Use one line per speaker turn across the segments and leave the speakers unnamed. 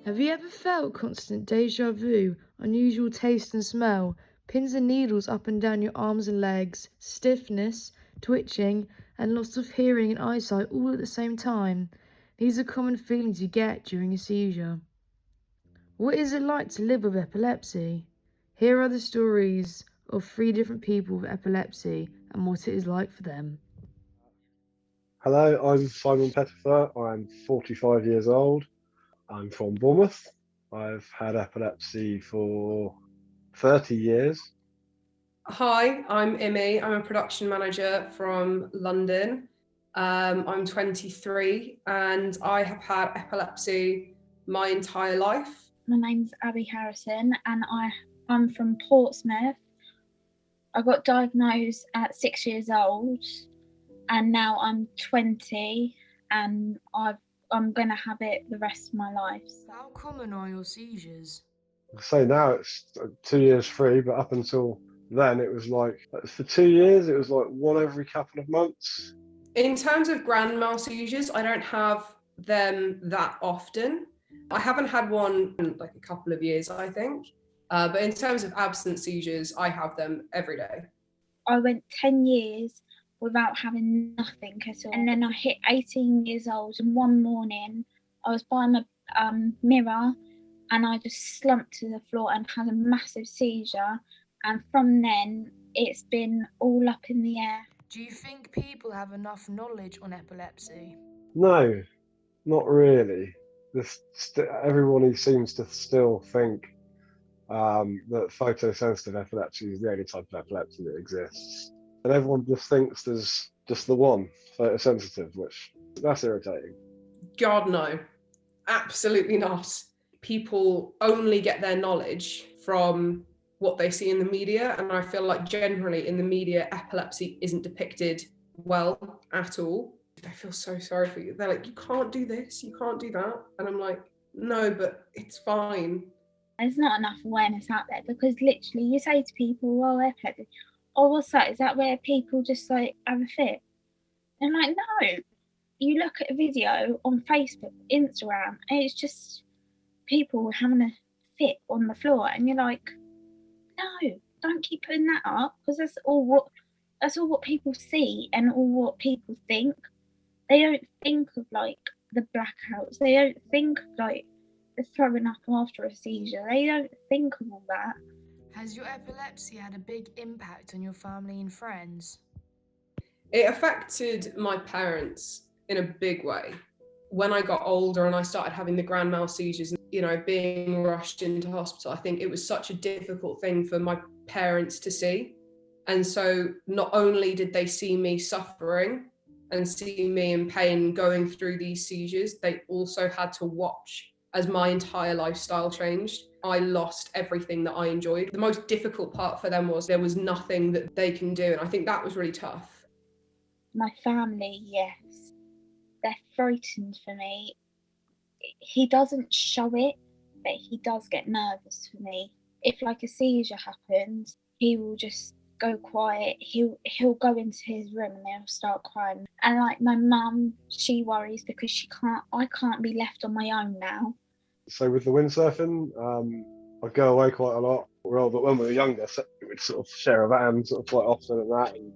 Have you ever felt constant deja vu, unusual taste and smell, pins and needles up and down your arms and legs, stiffness, twitching, and loss of hearing and eyesight all at the same time? These are common feelings you get during a seizure. What is it like to live with epilepsy? Here are the stories of 3 different people with epilepsy and what it is like for them.
Hello, I'm Simon Pettifer. I'm 45 years old. I'm from Bournemouth. I've had epilepsy for 30 years.
Hi, I'm Imi. I'm a production manager from London. I'm 23 and I have had epilepsy my entire life.
My name's Abby Harrison and I'm from Portsmouth. I got diagnosed at 6 years old and now I'm 20 and I'm going to have it the rest of my life.
How common are your seizures?
So now it's 2 years free, but up until then it was like, for 2 years, it was like one every couple of months.
In terms of grand mal seizures, I don't have them that often. I haven't had one in like a couple of years, I think. But in terms of absent seizures, I have them every day.
I went 10 years without having nothing at all. And then I hit 18 years old and one morning I was by my mirror and I just slumped to the floor and had a massive seizure. And from then, it's been all up in the air.
Do you think people have enough knowledge on epilepsy?
No, not really. Everyone seems to still think that photosensitive epilepsy is the only type of epilepsy that exists. And everyone just thinks there's just the one photosensitive, which that's irritating.
God, no. Absolutely not. People only get their knowledge from what they see in the media, and I feel like generally in the media, epilepsy isn't depicted well at all. I feel so sorry for you. They're like, you can't do this, you can't do that. And I'm like, no, but it's fine.
There's not enough awareness out there because literally you say to people, well, epilepsy, oh, what's that? Is that where people just like have a fit? And I'm like, no. You look at a video on Facebook, Instagram, and it's just people having a fit on the floor, and you're like, no, don't keep putting that up because that's all what people see and all what people think. They don't think of like the blackouts. They don't think of like the throwing up after a seizure. They don't think of all that.
Has your epilepsy had a big impact on your family and friends?
It affected my parents in a big way. When I got older and I started having the grand mal seizures, being rushed into hospital, I think it was such a difficult thing for my parents to see. And so not only did they see me suffering and see me in pain going through these seizures, they also had to watch as my entire lifestyle changed. I lost everything that I enjoyed. The most difficult part for them was there was nothing that they can do. And I think that was really tough.
My family, yes. They're frightened for me. He doesn't show it, but he does get nervous for me. If like a seizure happens, he will just go quiet. He'll go into his room and they'll start crying. And like my mum, she worries because I can't be left on my own now.
So with the windsurfing, I go away quite a lot. But when we were younger, we would sort of share a van sort of quite often and that, and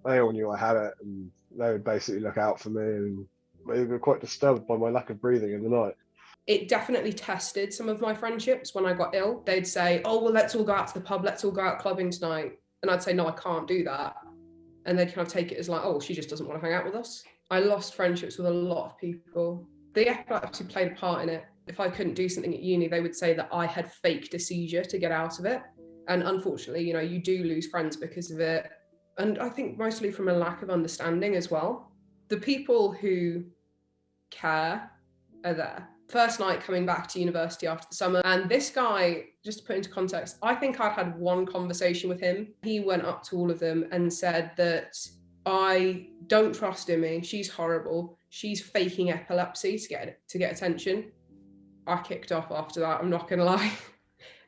they all knew I had it, and they would basically look out for me, and they were quite disturbed by my lack of breathing in the night.
It definitely tested some of my friendships when I got ill. They'd say, oh, well, let's all go out to the pub, let's all go out clubbing tonight. And I'd say, no, I can't do that. And they'd kind of take it as like, oh, she just doesn't want to hang out with us. I lost friendships with a lot of people. The epilepsy played a part in it. If I couldn't do something at uni, they would say that I had faked a seizure to get out of it. And unfortunately, you do lose friends because of it. And I think mostly from a lack of understanding as well. The people who care are there. First night coming back to university after the summer, and this guy, just to put into context, I think I'd had one conversation with him. He went up to all of them and said that I don't trust Imi, she's horrible, she's faking epilepsy to get attention. I kicked off after that, I'm not gonna lie.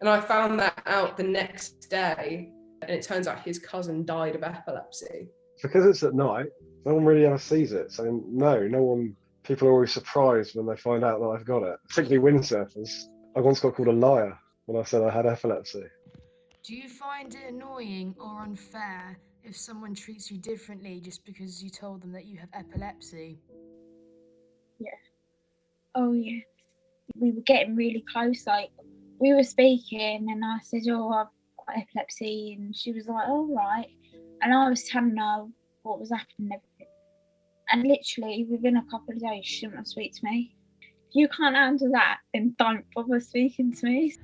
And I found that out the next day, and it turns out his cousin died of epilepsy.
Because it's at night, no one really ever sees it. So no one People are always surprised when they find out that I've got it, particularly windsurfers. I once got called a liar when I said I had epilepsy.
Do you find it annoying or unfair if someone treats you differently just because you told them that you have epilepsy?
Yeah. Oh, yeah. We were getting really close. Like, we were speaking, and I said, "Oh, I've got epilepsy," and she was like, "All right." And I was telling her what was happening and everything. And literally, within a couple of days, she didn't want to speak to me. If you can't handle that, then don't bother speaking to me.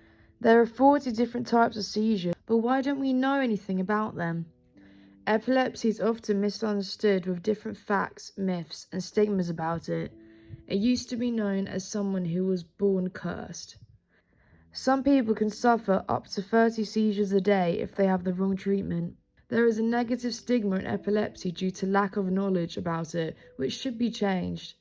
There are 40 different types of seizures, but why don't we know anything about them? Epilepsy is often misunderstood with different facts, myths, and stigmas about it. It used to be known as someone who was born cursed. Some people can suffer up to 30 seizures a day if they have the wrong treatment. There is a negative stigma in epilepsy due to lack of knowledge about it, which should be changed.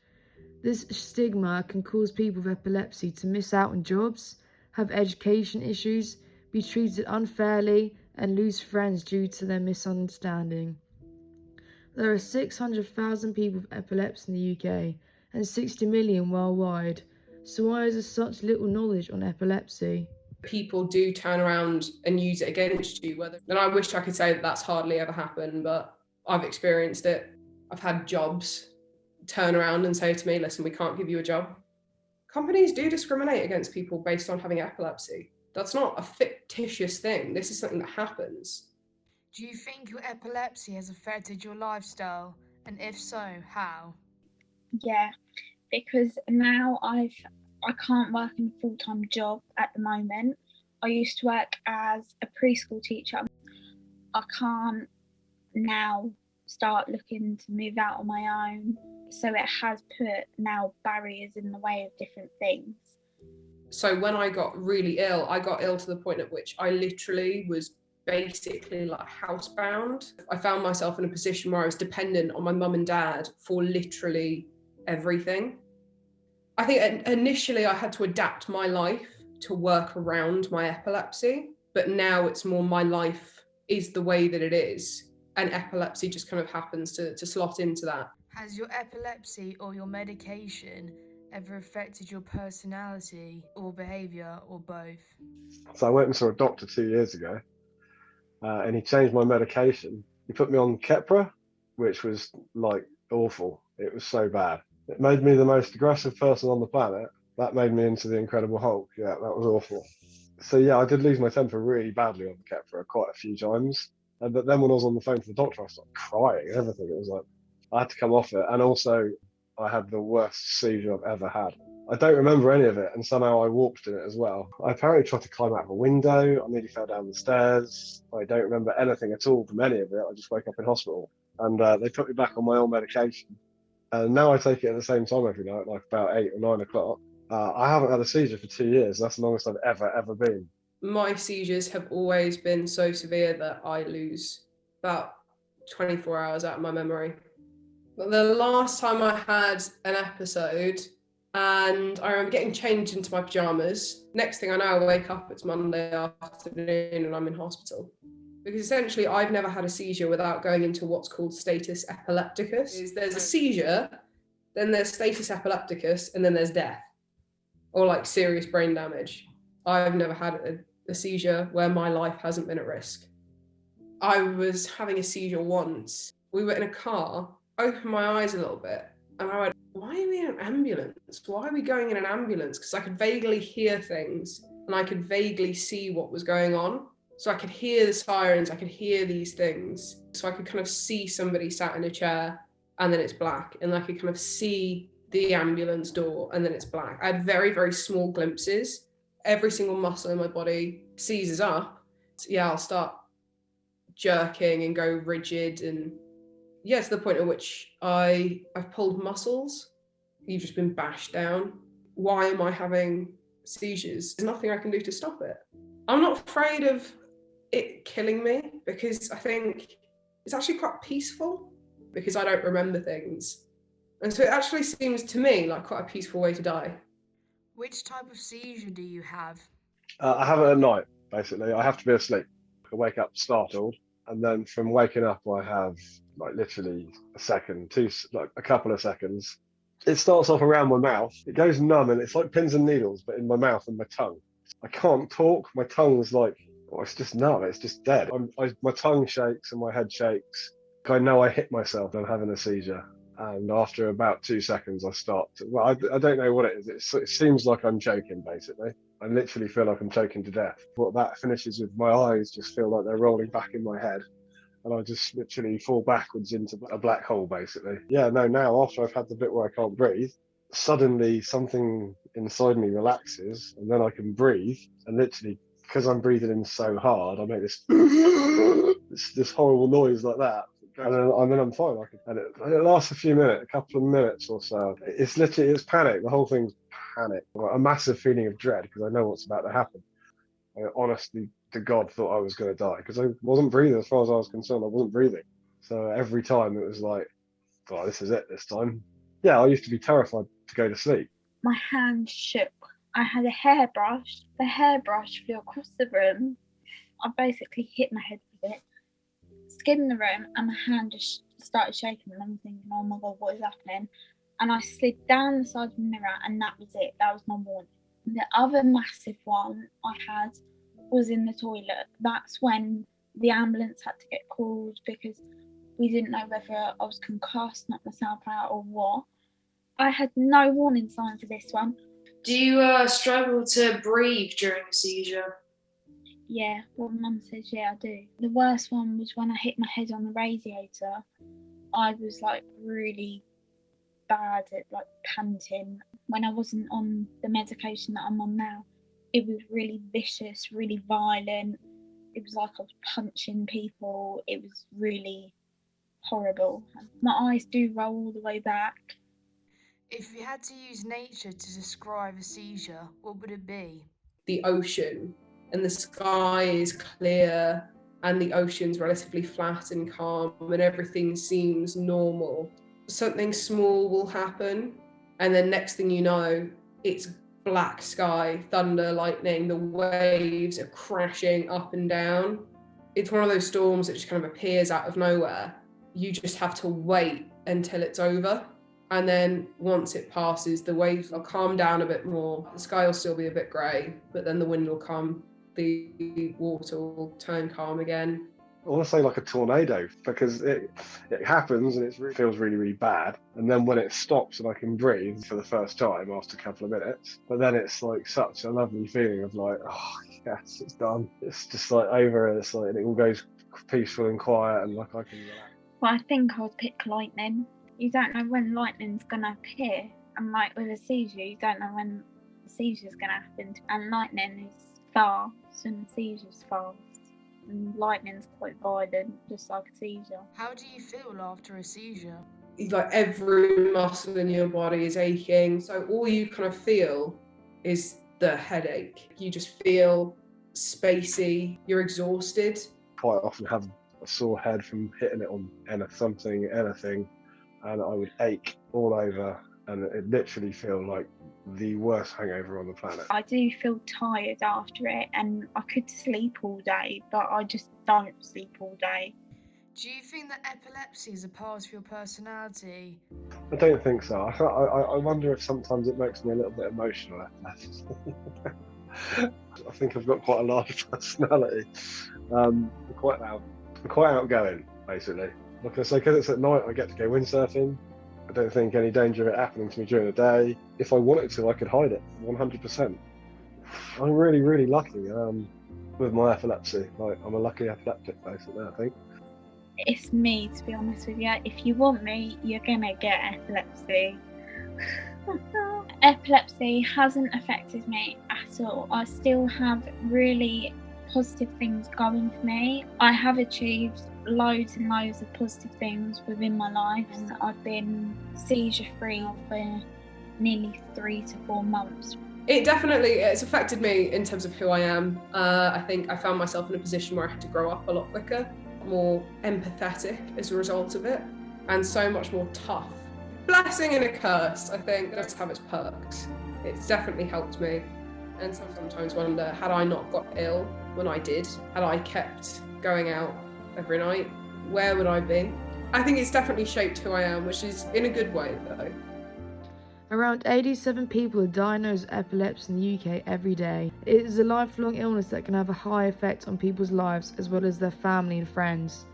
This stigma can cause people with epilepsy to miss out on jobs, have education issues, be treated unfairly, and lose friends due to their misunderstanding. There are 600,000 people with epilepsy in the UK and 60 million worldwide. So why is there such little knowledge on epilepsy?
People do turn around and use it against you. And I wish I could say that that's hardly ever happened, but I've experienced it. I've had jobs turn around and say to me, "Listen, we can't give you a job." Companies do discriminate against people based on having epilepsy. That's not a fictitious thing. This is something that happens.
Do you think your epilepsy has affected your lifestyle? And if so, how?
Yeah, because now I can't work in a full-time job at the moment. I used to work as a preschool teacher. I can't now start looking to move out on my own. So it has put now barriers in the way of different things.
So when I got really ill, I got ill to the point at which I literally was basically like housebound. I found myself in a position where I was dependent on my mum and dad for literally everything. I think initially I had to adapt my life to work around my epilepsy, but now it's more my life is the way that it is, and epilepsy just kind of happens to slot into that.
Has your epilepsy or your medication ever affected your personality or behaviour or both?
So I went and saw a doctor 2 years ago, and he changed my medication. He put me on Keppra, which was like awful. It was so bad. It made me the most aggressive person on the planet. That made me into the Incredible Hulk. Yeah, that was awful. So yeah, I did lose my temper really badly on the Keppra quite a few times. But then when I was on the phone to the doctor, I started crying and everything. It was like, I had to come off it. And also, I had the worst seizure I've ever had. I don't remember any of it, and somehow I walked in it as well. I apparently tried to climb out of a window. I nearly fell down the stairs. I don't remember anything at all from any of it. I just woke up in hospital, and they put me back on my old medication. And now I take it at the same time every night, like about 8 or 9 o'clock. I haven't had a seizure for 2 years. That's the longest I've ever been.
My seizures have always been so severe that I lose about 24 hours out of my memory. But the last time I had an episode, and I remember getting changed into my pajamas. Next thing I know, I wake up, it's Monday afternoon, and I'm in hospital. Because essentially, I've never had a seizure without going into what's called status epilepticus. There's a seizure, then there's status epilepticus, and then there's death, or like serious brain damage. I've never had a seizure where my life hasn't been at risk. I was having a seizure once. We were in a car, opened my eyes a little bit, and I went, "Why are we in an ambulance? Why are we going in an ambulance?" Because I could vaguely hear things and I could vaguely see what was going on. So I could hear the sirens, I could hear these things. So I could kind of see somebody sat in a chair and then it's black. And I could kind of see the ambulance door and then it's black. I had very, very small glimpses. Every single muscle in my body seizes up. So yeah, I'll start jerking and go rigid, and yeah, to the point at which I've pulled muscles. You've just been bashed down. Why am I having seizures? There's nothing I can do to stop it. I'm not afraid of it killing me because I think it's actually quite peaceful because I don't remember things. And so it actually seems to me like quite a peaceful way to die.
Which type of seizure do you have?
I have it at night, basically. I have to be asleep. I wake up startled, and then from waking up, I have like literally a second, like a couple of seconds It starts off around my mouth. It goes numb, and it's like pins and needles, but in my mouth and my tongue. I can't talk. My tongue's like, well, it's just numb. It's just dead. My tongue shakes and my head shakes. I know I hit myself. I'm having a seizure. And after about 2 seconds, I start. Well, I don't know what it is. It seems like I'm choking, basically. I literally feel like I'm choking to death. What that finishes with, my eyes just feel like they're rolling back in my head. And I just literally fall backwards into a black hole, basically. Yeah, no, now after I've had the bit where I can't breathe, suddenly something inside me relaxes and then I can breathe. And literally, because I'm breathing in so hard, I make this this horrible noise like that. And then I'm fine. And it lasts a few minutes, a couple of minutes or so. It's panic. The whole thing's panic. A massive feeling of dread because I know what's about to happen. I honestly to God thought I was going to die because I wasn't breathing as far as I was concerned. I wasn't breathing. So every time it was like, oh, this is it this time. Yeah, I used to be terrified to go to sleep.
My hand shook. I had a hairbrush. The hairbrush flew across the room. I basically hit my head with it, skimmed the room, and my hand just started shaking. And I'm thinking, oh my God, what is happening? And I slid down the side of the mirror, and that was it. That was my warning. The other massive one I had was in the toilet. That's when the ambulance had to get called because we didn't know whether I was concussed, knocked myself out, or what. I had no warning sign for this one.
Do you struggle to breathe during a seizure?
Yeah, well, Mum says, yeah, I do. The worst one was when I hit my head on the radiator. I was like really bad at like panting. When I wasn't on the medication that I'm on now, it was really vicious, really violent. It was like I was punching people. It was really horrible. My eyes do roll all the way back.
If you had to use nature to describe a seizure, what would it be?
The ocean, and the sky is clear and the ocean's relatively flat and calm and everything seems normal. Something small will happen and then next thing you know, it's black sky, thunder, lightning, the waves are crashing up and down. It's one of those storms that just kind of appears out of nowhere. You just have to wait until it's over. And then once it passes, the waves will calm down a bit more. The sky will still be a bit grey, but then the wind will come, the water will turn calm again.
I want to say like a tornado because it happens and it feels really, really bad. And then when it stops and I can breathe for the first time after a couple of minutes, but then it's like such a lovely feeling of like, oh yes, it's done. It's just like over and it's like, and it all goes peaceful and quiet and like I can relax.
Well, I think I would pick lightning. You don't know when lightning's going to appear. And like with a seizure, you don't know when the seizure's going to happen. And lightning is fast and the seizure's fast. And lightning's quite violent, just like a seizure.
How do you feel after a seizure?
Like every muscle in your body is aching. So all you kind of feel is the headache. You just feel spacey, you're exhausted.
Quite often have a sore head from hitting it on anything, and I would ache all over and it literally feel like the worst hangover on the planet.
I do feel tired after it and I could sleep all day, but I just don't sleep all day.
Do you think that epilepsy is a part of your personality?
I don't think so. I wonder if sometimes it makes me a little bit emotional. I think I've got quite a large personality. I'm quite outgoing, basically. Like I say, because it's at night, I get to go windsurfing. I don't think any danger of it happening to me during the day. If I wanted to, I could hide it 100%. I'm really, really lucky with my epilepsy. Like, I'm a lucky epileptic, basically, I think.
It's me, to be honest with you. If you want me, you're gonna get epilepsy. Epilepsy hasn't affected me at all. I still have really positive things going for me. I have achieved loads and loads of positive things within my life, and I've been seizure free for nearly 3 to 4 months.
It's affected me in terms of who I am. I think I found myself in a position where I had to grow up a lot quicker, more empathetic as a result of it, and so much more tough. Blessing and a curse, I think, does have its perks. It's definitely helped me, and sometimes wonder, had I not got ill when I did, had I kept going out every night, where would I be? I think it's definitely shaped who I am, which is in a good way though.
Around 87 people are diagnosed with epilepsy in the UK every day. It is a lifelong illness that can have a high effect on people's lives as well as their family and friends.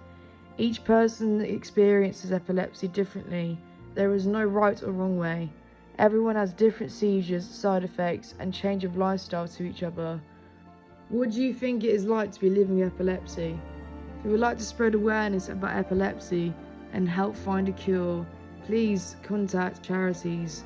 Each person experiences epilepsy differently. There is no right or wrong way. Everyone has different seizures, side effects, and change of lifestyle to each other. What do you think it is like to be living with epilepsy? If you would like to spread awareness about epilepsy and help find a cure, please contact charities.